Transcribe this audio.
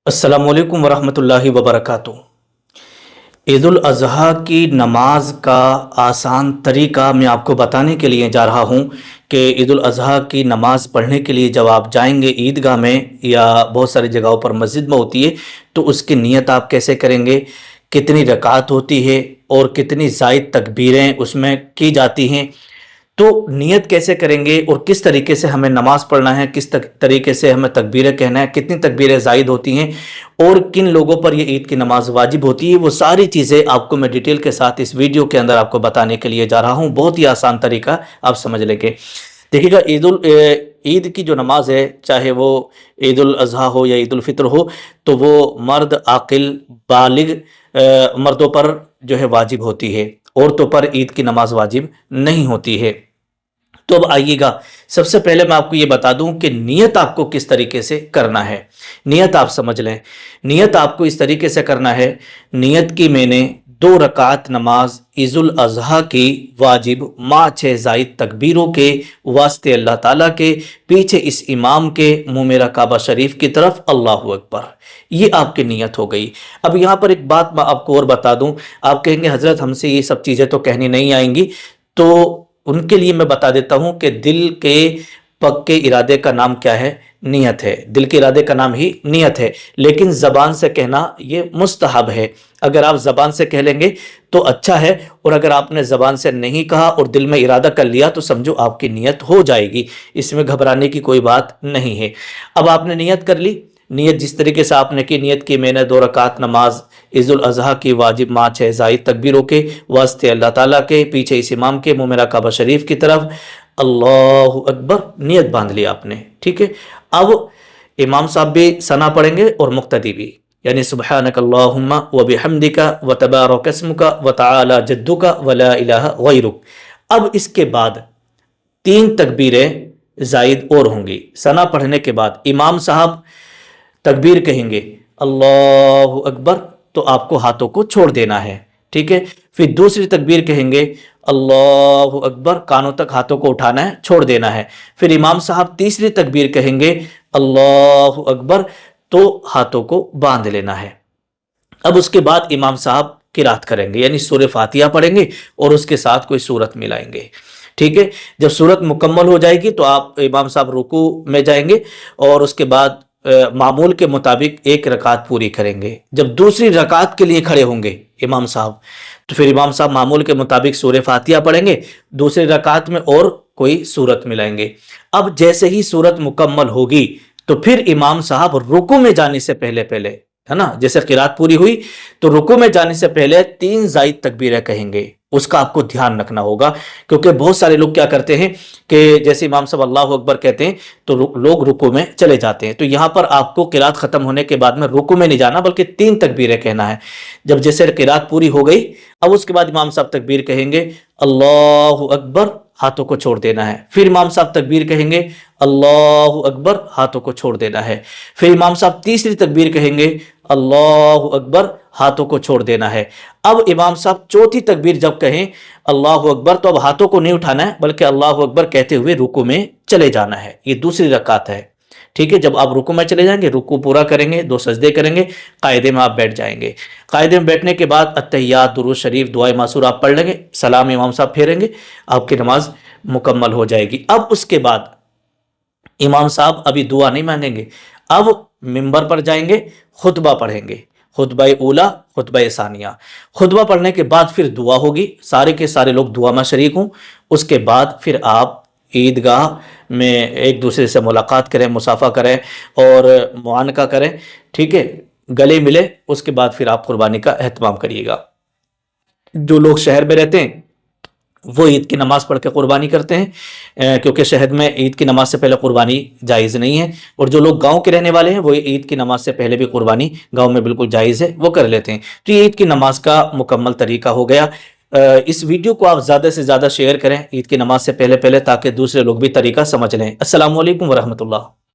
अस्सलामु अलैकुम वरहमतुल्लाहि वबरकातुहू। ईद उल अज़हा की नमाज का आसान तरीका मैं आपको बताने के लिए जा रहा हूँ कि ईद उल अज़हा की नमाज़ पढ़ने के लिए जब आप जाएंगे ईदगाह में या बहुत सारी जगहों पर मस्जिद में होती है, तो उसकी नीयत आप कैसे करेंगे, कितनी रकात होती है और कितनी ज़ायद तकबीरें उसमें की जाती हैं, तो नियत कैसे करेंगे और किस तरीके से हमें नमाज पढ़ना है, किस तरीके से हमें तकबीरें कहना है, कितनी तकबीरें ज़ायद होती हैं और किन लोगों पर ये ईद की नमाज वाजिब होती है, वो सारी चीज़ें आपको मैं डिटेल के साथ इस वीडियो के अंदर आपको बताने के लिए जा रहा हूँ। बहुत ही आसान तरीका, आप समझ लेंगे। देखिएगा, ईद की जो नमाज है, चाहे वो ईद उल अज़हा हो या ईद उल फितर हो, तो वो मर्द आकिल बालिग मर्दों पर जो है वाजिब होती है, औरतों पर ईद की नमाज वाजिब नहीं होती है। तो अब आइएगा, सबसे पहले मैं आपको ये बता दूं कि नियत आपको किस तरीके से करना है। नियत आप समझ लें। नियत आपको इस तरीके से करना है, नियत की मैंने 2 रकात नमाज ईद उल अज़हा की वाजिब माँ 6 ज़ायद तकबीरों के वास्ते अल्लाह ताला के, पीछे इस इमाम के, मुँह मेरा काबा शरीफ की तरफ, अल्लाहु अकबर। ये आपकी नियत हो गई। अब यहाँ पर एक बात मैं आपको और बता दूं, आप कहेंगे हजरत हमसे ये सब चीज़ें तो कहनी नहीं आएंगी, तो उनके लिए मैं बता देता हूं कि दिल के पक्के इरादे का नाम क्या है? नियत है। दिल के इरादे का नाम ही नियत है, लेकिन ज़बान से कहना ये मुस्तहब है। अगर आप ज़बान से कह लेंगे तो अच्छा है, और अगर आपने ज़बान से नहीं कहा और दिल में इरादा कर लिया तो समझो आपकी नियत हो जाएगी, इसमें घबराने की कोई बात नहीं है। अब आपने नियत कर ली, नियत जिस तरीके से आपने की, नियत की मैंने 2 रकात नमाज ईद उल अज़हा की वाजिब माँ 6 ज़ायद तकबीरों के वास्ते अल्लाह ताला के, पीछे इस इमाम के, मुँह मेरा काबा शरीफ की तरफ, अल्लाहु अकबर। नियत बांध ली आपने, ठीक है। अब इमाम साहब भी सना पढ़ेंगे और मुक्तदी भी, यानी सुब्हानक अल्लाहुम्मा व बिहम्दिका व तबारक अस्मुका व तआला जद्दुका व ला इलाहा गैरुक। अब इसके बाद 3 तकबीरें ज़ायद और होंगी। सना पढ़ने के बाद इमाम साहब तकबीर कहेंगे अल्लाहु अकबर, तो आपको हाथों को छोड़ देना है, ठीक है। फिर दूसरी तकबीर कहेंगे अल्लाहु अकबर, कानों तक हाथों को उठाना है, छोड़ देना है। फिर इमाम साहब तीसरी तकबीर कहेंगे अल्लाहु अकबर, तो हाथों को बांध लेना है। अब उसके बाद इमाम साहब किरात करेंगे, यानी सूरह फातिहा पढ़ेंगे और उसके साथ कोई सूरत मिलाएंगे, ठीक है। जब सूरत मुकम्मल हो जाएगी तो आप इमाम साहब रुकू में जाएंगे और उसके बाद मामूल के मुताबिक 1 रकात पूरी करेंगे। जब दूसरी रकात के लिए खड़े होंगे इमाम साहब, तो फिर इमाम साहब मामूल के मुताबिक सूरह फातिहा पढ़ेंगे, दूसरी रकात में और कोई सूरत मिलाएंगे। अब जैसे ही सूरत मुकम्मल होगी तो फिर इमाम साहब रुकू में जाने से पहले पहले, है ना, जैसे किरात पूरी हुई तो रुकू में जाने से पहले 3 ज़ायद तकबीरें कहेंगे। उसका आपको ध्यान रखना होगा, क्योंकि बहुत सारे लोग क्या करते हैं कि जैसे इमाम साहब अल्लाहु अकबर कहते हैं तो लोग रुकू में चले जाते हैं। तो यहाँ पर आपको किरात खत्म होने के बाद में रुकू में नहीं जाना, बल्कि 3 तकबीरें कहना है। जब जैसे किरात पूरी हो गई, अब उसके बाद इमाम साहब तकबीर कहेंगे अल्लाहु अकबर, हाथों को छोड़ देना है। फिर इमाम साहब तकबीर कहेंगे अल्लाहु अकबर, हाथों को छोड़ देना है। फिर इमाम साहब तीसरी तकबीर कहेंगे अल्लाहु अकबर, हाथों को छोड़ देना है। अब इमाम साहब चौथी तकबीर जब कहें अल्लाहु अकबर, तो अब हाथों को नहीं उठाना है, बल्कि अल्लाहु अकबर कहते हुए रुकू में चले जाना है। ये दूसरी रकात है, ठीक है। जब आप रुकू में चले जाएंगे, रुकू पूरा करेंगे, 2 सजदे करेंगे, कायदे में आप बैठ जाएंगे। कायदे में बैठने के बाद अत्तहियात, दुरूद शरीफ, दुआए मासूर आप पढ़ लेंगे, सलाम इमाम साहब फेरेंगे, आपकी नमाज मुकम्मल हो जाएगी। अब उसके बाद इमाम साहब अभी दुआ नहीं मांगेंगे, अब मिंबर पर जाएंगे, खुतबा पढ़ेंगे, खुतबा ऊला, खुतबा सानिया। खुतबा पढ़ने के बाद फिर दुआ होगी, सारे के सारे लोग दुआ में शरीक हों। उसके बाद फिर आप ईदगाह में एक दूसरे से मुलाकात करें, मुसाफा करें और मुआनका करें, ठीक है, गले मिले। उसके बाद फिर आप कुर्बानी का एहतमाम करिएगा। जो लोग शहर में रहते हैं वो ईद की नमाज़ पढ़ के कुर्बानी करते हैं, क्योंकि शहर में ईद की नमाज से पहले कुर्बानी जायज़ नहीं है। और जो लोग गांव के रहने वाले हैं वो ईद की नमाज से पहले भी कुर्बानी गांव में बिल्कुल जायज़ है, वो कर लेते हैं। तो ये ईद की नमाज का मुकम्मल तरीका हो गया। इस वीडियो को आप ज़्यादा से ज़्यादा शेयर करें ईद की नमाज से पहले पहले, ताकि दूसरे लोग भी तरीका समझ लें। अस्सलामु अलैकुम वरहमतुल्लाह।